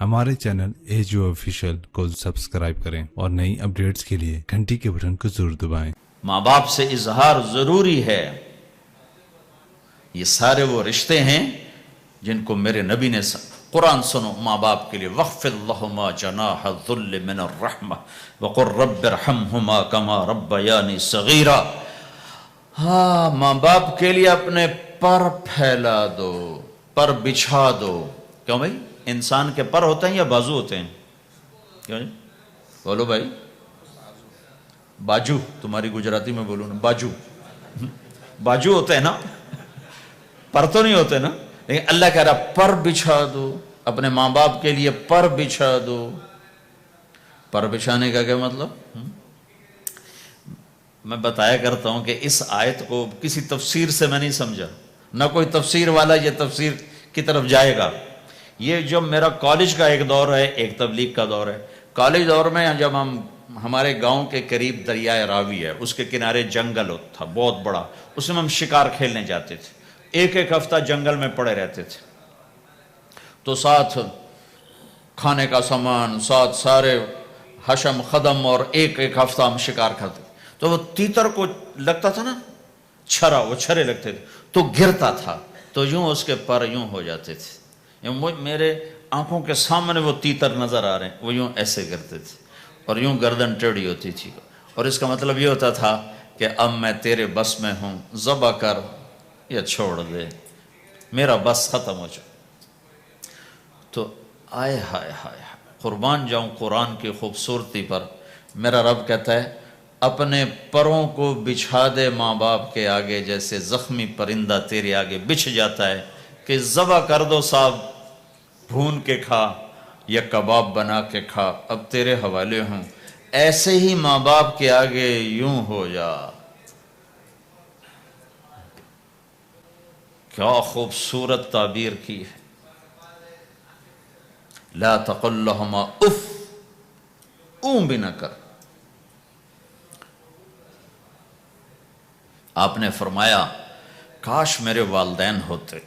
हमारे channel edu official को subscribe करें और नई अपडेट्स के लिए घंटी के बटन को जरूर दबाएं। माँ बाप से इजहार जरूरी है। ये सारे वो रिश्ते हैं जिनको मेरे नबी ने कुरान सुनो माँ बाप के लिए वक़्फ़िद लहुमा जनाह ज़ुल्ल मिनर रहमा वक़ुल रब्बिरहमहुमा कमा रब्बयानी सगीरा। हाँ, माँ बाप के लिए अपने पर फैला दो, पर बिछा दो। क्यों भाई, इंसान के पर होते हैं या बाजू होते हैं? क्यों जी? बोलो भाई। बाजू, तुम्हारी गुजराती में बोलूँ ना, बाजू बाजू होते हैं ना, पर तो नहीं होते ना। लेकिन अल्लाह कह रहा पर बिछा दो, अपने माँ बाप के लिए पर बिछा दो। पर बिछाने का क्या मतलब? मैं बताया करता हूं कि इस आयत को किसी तफसीर से मैं नहीं समझा, ना कोई तफसीर वाला ये तफसीर की तरफ जाएगा। ये जो मेरा कॉलेज का एक दौर है, एक तबलीग का दौर है। कॉलेज दौर में जब हमारे गांव के करीब दरियाए रावी है, उसके किनारे जंगल था बहुत बड़ा, उसमें हम शिकार खेलने जाते थे। एक एक हफ्ता जंगल में पड़े रहते थे, तो साथ खाने का सामान, साथ सारे हशम खदम, और एक एक हफ्ता हम शिकार करते। तो वो तीतर को लगता था ना छरा, वो छरे लगते थे तो गिरता था, तो यूं उसके पर यूं हो जाते थे। मेरे आंखों के सामने वो तीतर नजर आ रहे हैं, वो यूं ऐसे गिरते थे और यूं गर्दन टेढ़ी होती थी। और इसका मतलब ये होता था कि अब मैं तेरे बस में हूं, ज़बा कर या छोड़ दे, मेरा बस खत्म हो जाए। तो आए हाय हाय, कुर्बान जाऊं कुरान की खूबसूरती पर। मेरा रब कहता है अपने परों को बिछा दे माँ बाप के आगे, जैसे जख्मी परिंदा तेरे आगे बिछ जाता है कि ज़बा कर दो साहब, भून के खा या कबाब बना के खा, अब तेरे हवाले हूं। ऐसे ही माँ बाप के आगे यूं हो जा। क्या खूबसूरत ताबीर की है। ला तक़ुल लहुमा उफ, ऊं भी न कर। आपने फरमाया काश मेरे वालिदैन होते।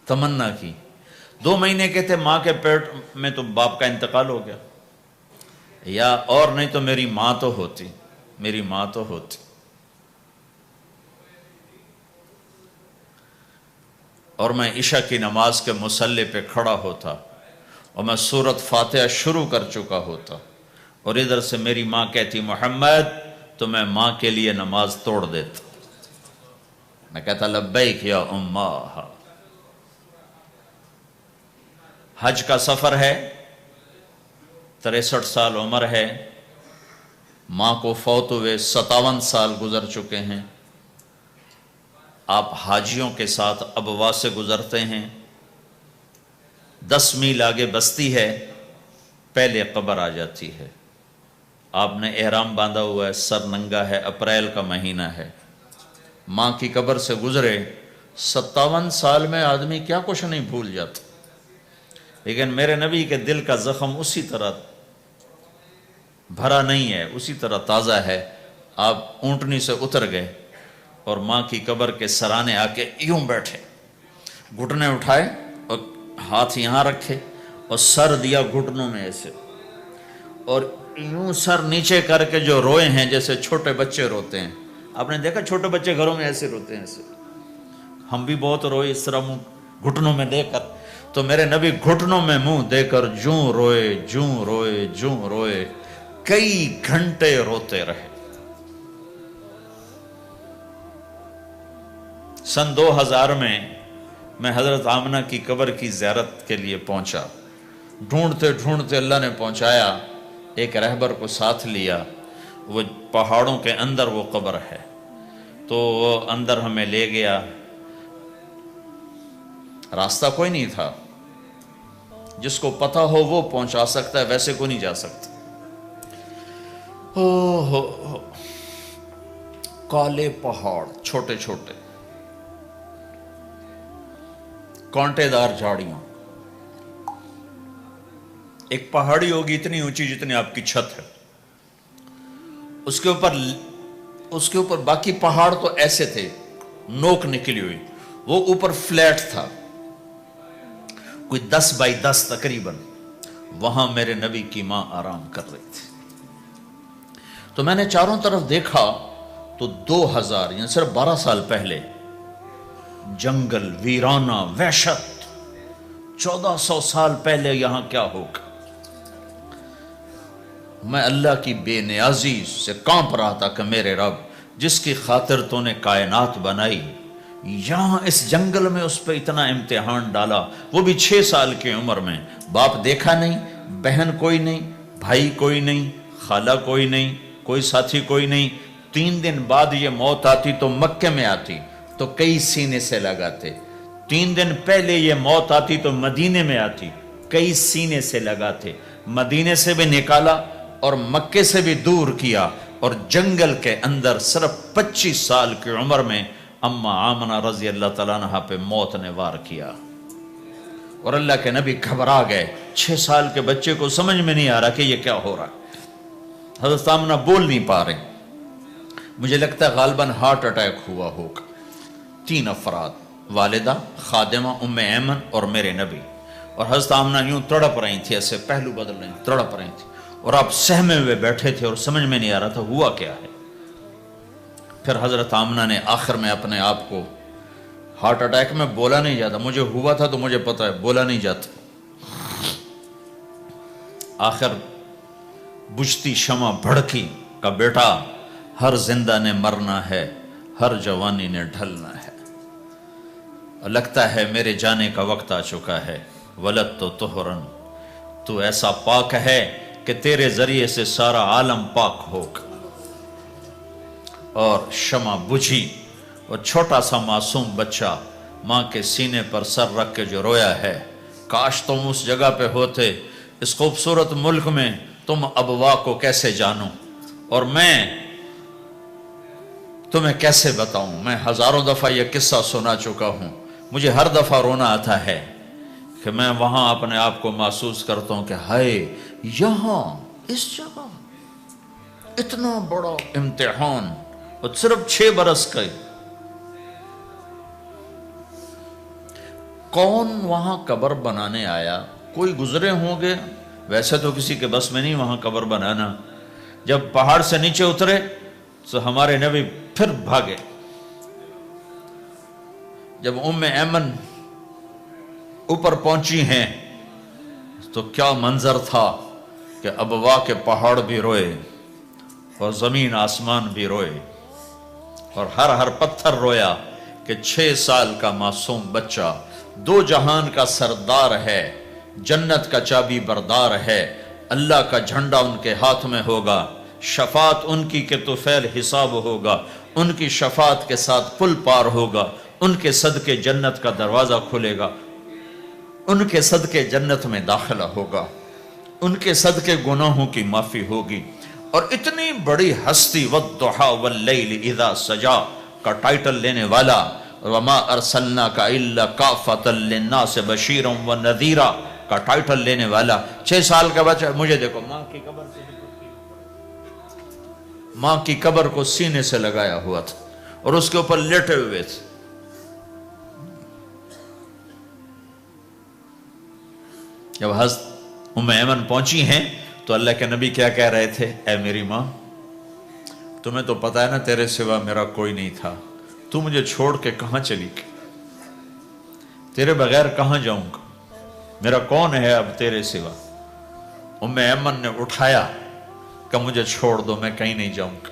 तमन्ना की। 2 महीने के थे माँ के पेट में तो बाप का इंतकाल हो गया, या और नहीं तो मेरी माँ तो होती, मेरी माँ तो होती। और मैं इशा की नमाज के मुसल्ले पे खड़ा होता और मैं सूरत फातिहा शुरू कर चुका होता, और इधर से मेरी माँ कहती मोहम्मद, तो मैं माँ के लिए नमाज तोड़ देता। मैं कहता लब्बैक या उम्मा। हज का सफर है, 63 साल उम्र है, माँ को फौत हुए 57 साल गुजर चुके हैं। आप हाजियों के साथ अबवा से गुजरते हैं, 10 मील आगे बस्ती है, पहले कब्र आ जाती है। आपने एहराम बांधा हुआ है, सर नंगा है, अप्रैल का महीना है, माँ की कब्र से गुजरे। 57 साल में आदमी क्या कुछ नहीं भूल जाता, लेकिन मेरे नबी के दिल का जख्म उसी तरह भरा नहीं है, उसी तरह ताज़ा है। आप ऊंटनी से उतर गए और माँ की कब्र के सराने आके यूं बैठे, घुटने उठाए और हाथ यहाँ रखे और सर दिया घुटनों में ऐसे, और यूं सर नीचे करके जो रोए हैं जैसे छोटे बच्चे रोते हैं। आपने देखा छोटे बच्चे घरों में ऐसे रोते हैं, ऐसे। हम भी बहुत रोए इस तरह मुंह घुटनों में देकर। तो मेरे नबी घुटनों में मुंह देकर जूं रोए, जूं रोए, जूं रोए, कई घंटे रोते रहे। सन 2000 में मैं हजरत आमना की कब्र की ज़ियारत के लिए पहुंचा। ढूंढते ढूंढते अल्लाह ने पहुंचाया, एक रहबर को साथ लिया। वो पहाड़ों के अंदर वो कब्र है, तो वो अंदर हमें ले गया। रास्ता कोई नहीं था, जिसको पता हो वो पहुंचा सकता है, वैसे कोई नहीं जा सकता। हो काले पहाड़, छोटे छोटे, कांटेदार झाड़ियां। एक पहाड़ी होगी इतनी ऊंची जितनी आपकी छत है, उसके ऊपर बाकी पहाड़ तो ऐसे थे, नोक निकली हुई, वो ऊपर फ्लैट था। कोई 10 बाई 10 तकरीबन, वहां मेरे नबी की मां आराम कर रही थी। तो मैंने चारों तरफ देखा तो 2000 यानी सिर्फ 12 साल पहले जंगल, वीराना, वहशत। 1400 साल पहले यहां क्या होगा। मैं अल्लाह की बेनियाजी से कांप रहा था कि मेरे रब, जिसकी खातिर तूने कायनात बनाई, यहां इस जंगल में उस पर इतना इम्तिहान डाला, वो भी 6 साल की उम्र में। बाप देखा नहीं, बहन कोई नहीं, भाई कोई नहीं, खाला कोई नहीं, कोई साथी कोई नहीं। 3 दिन बाद ये मौत आती तो मक्के में आती तो कई सीने से लगाते। 3 दिन पहले ये मौत आती तो मदीने में आती, कई सीने से लगाते। मदीने से भी निकाला और मक्के से भी दूर किया, और जंगल के अंदर सिर्फ 25 साल की उम्र में अम्मा आमना रजी अल्लाह तआला अन्हा पे मौत ने वार किया। और अल्लाह के नबी घबरा गए। 6 साल के बच्चे को समझ में नहीं आ रहा कि ये क्या हो रहा है। हज़रत आमना बोल नहीं पा रहे। मुझे लगता है गालिबन हार्ट अटैक हुआ होगा। 3 अफराद, वालिदा, खादिमा, उम्मे ऐमन और मेरे नबी। और हज़रत आमना यूं तड़प रही थी, ऐसे पहलू बदल रही, तड़प रही थी, और आप सहमे हुए बैठे थे और समझ में नहीं आ रहा था हुआ क्या है। फिर हज़रत आमना ने आखिर में अपने आप को, हार्ट अटैक में बोला नहीं जाता, मुझे हुआ था तो मुझे पता है, बोला नहीं जाता। आखिर बुझती शमा भड़की का बेटा, हर जिंदा ने मरना है, हर जवानी ने ढलना है, और लगता है मेरे जाने का वक्त आ चुका है। वलद तो तुहरन, तू ऐसा पाक है कि तेरे जरिए से सारा आलम पाक होगा। और शमा बुझी और छोटा सा मासूम बच्चा माँ के सीने पर सर रख के जो रोया है। काश तुम उस जगह पे होते, इस खूबसूरत मुल्क में, तुम अबवा को कैसे जानो और मैं तुम्हें कैसे बताऊं। मैं हजारों दफा यह किस्सा सुना चुका हूं। मुझे हर दफा रोना आता है कि मैं वहां अपने आप को महसूस करता हूं कि हाय, यहां इस जगह इतना बड़ा इम्तिहान, और सिर्फ 6 बरस का। कौन वहां कब्र बनाने आया? कोई गुजरे होंगे, वैसे तो किसी के बस में नहीं वहां कब्र बनाना। जब पहाड़ से नीचे उतरे तो हमारे नबी फिर भागे। जब उम्मे ऐमन ऊपर पहुंची हैं तो क्या मंजर था कि अबवा के पहाड़ भी रोए और जमीन आसमान भी रोए, और हर हर पत्थर रोया कि 6 साल का मासूम बच्चा 2 जहान का सरदार है, जन्नत का चाबी बरदार है, अल्लाह का झंडा उनके हाथ में होगा, शफात उनकी के तुफैल हिसाब होगा, उनकी शफात के साथ पुल पार होगा, उनके सदके जन्नत का दरवाजा खुलेगा, उनके सदके जन्नत में दाखिला होगा, उनके सदके गुनाहों की माफी होगी। और इतनी बड़ी हस्ती वद्दुहा वल्लैल इज़ा सजा का टाइटल लेने वाला, वमा अरसलनाका इल्ला काफ़तल लिन्नास बशीरन व नज़ीरा का टाइटल लेने वाला 6 साल का बच्चा। मुझे देखो, माँ की कब्र को सीने से लगाया हुआ था और उसके ऊपर लेटे हुए थे। जब हज़रत उम्मे ऐमन पहुंची हैं तो अल्लाह के नबी क्या कह रहे थे? ऐ मेरी माँ, तुम्हें तो पता है ना तेरे सिवा मेरा कोई नहीं था, तू मुझे छोड़ के कहां चली गई, तेरे बगैर कहां जाऊंगा, मेरा कौन है अब तेरे सिवा। उम्मे ऐमन ने उठाया कि मुझे छोड़ दो, मैं कहीं नहीं जाऊंगा,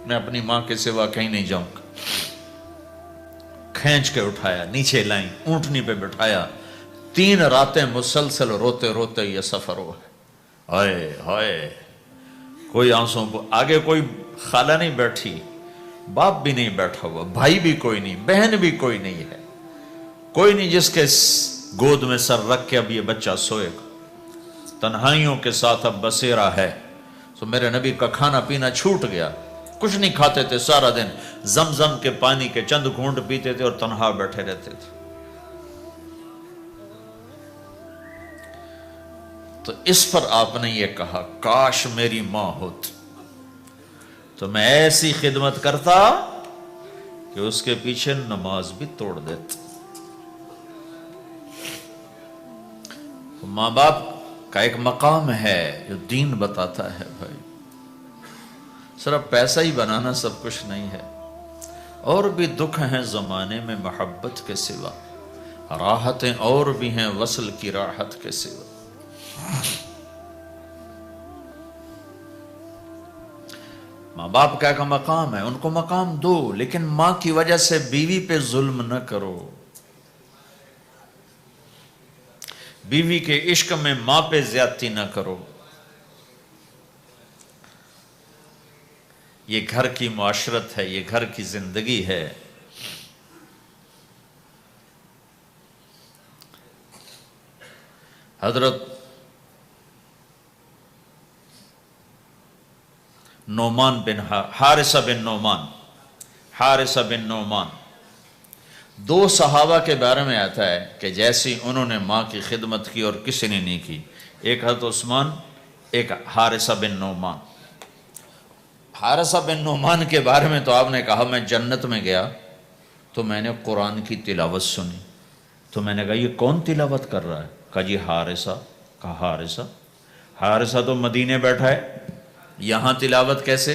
मैं अपनी माँ के सिवा कहीं नहीं जाऊंगा। खींच के उठाया, नीचे लाई, ऊंटनी पे बिठाया। 3 रातें मुसलसल रोते रोते ये सफर हुआ है। हाय हाय, कोई आंसू, आगे कोई खाला नहीं बैठी, बाप भी नहीं बैठा हुआ, भाई भी कोई नहीं, बहन भी कोई नहीं है, कोई नहीं जिसके गोद में सर रख के अब ये बच्चा सोएगा। तन्हाइयों के साथ अब बसेरा है। तो मेरे नबी का खाना पीना छूट गया, कुछ नहीं खाते थे सारा दिन, जमजम के पानी के चंद घूंट पीते थे और तन्हा बैठे रहते थे। तो इस पर आपने ये कहा, काश मेरी मां होती तो मैं ऐसी खिदमत करता कि उसके पीछे नमाज भी तोड़ देता। ماں باپ کا ایک مقام ہے جو دین بتاتا ہے بھائی، صرف پیسہ ہی بنانا سب کچھ نہیں ہے، اور بھی دکھ ہیں زمانے میں محبت کے سوا، راحتیں اور بھی ہیں وصل کی راحت کے سوا۔ ماں باپ کا ایک مقام ہے، ان کو مقام دو، لیکن ماں کی وجہ سے بیوی پہ ظلم نہ کرو، بیوی کے عشق میں ماں پہ زیادتی نہ کرو۔ یہ گھر کی معاشرت ہے، یہ گھر کی زندگی ہے۔ حضرت نعمان بن حارثہ بن نعمان دو صحابہ کے بارے میں آتا ہے کہ جیسی انہوں نے ماں کی خدمت کی اور کسی نے نہیں کی، ایک حضرت عثمان، ایک حارثہ بن نعمان۔ حارثہ بن نعمان کے بارے میں تو آپ نے کہا میں جنت میں گیا تو میں نے قرآن کی تلاوت سنی، تو میں نے کہا یہ کون تلاوت کر رہا ہے؟ کہا جی حارثہ۔ کہا حارثہ تو مدینے بیٹھا ہے، یہاں تلاوت کیسے؟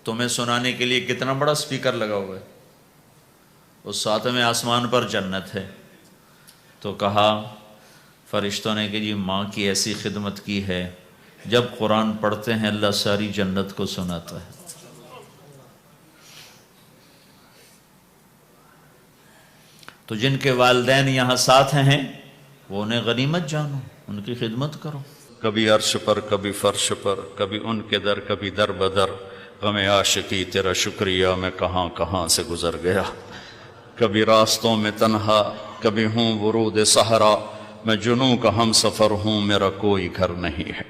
تمہیں سنانے کے لیے کتنا بڑا سپیکر لگا ہوا ہے، اس ساتویں آسمان پر جنت ہے۔ تو کہا فرشتوں نے کہ جی ماں کی ایسی خدمت کی ہے، جب قرآن پڑھتے ہیں اللہ ساری جنت کو سناتا ہے۔ تو جن کے والدین یہاں ساتھ ہیں وہ انہیں غنیمت جانو، ان کی خدمت کرو۔ کبھی عرش پر، کبھی فرش پر، کبھی ان کے در، کبھی در بدر، غم عاشقی تیرا شکریہ میں کہاں کہاں سے گزر گیا، کبھی راستوں میں تنہا، کبھی ہوں ورود صحرا، میں جنوں کا ہم سفر ہوں، میرا کوئی گھر نہیں ہے۔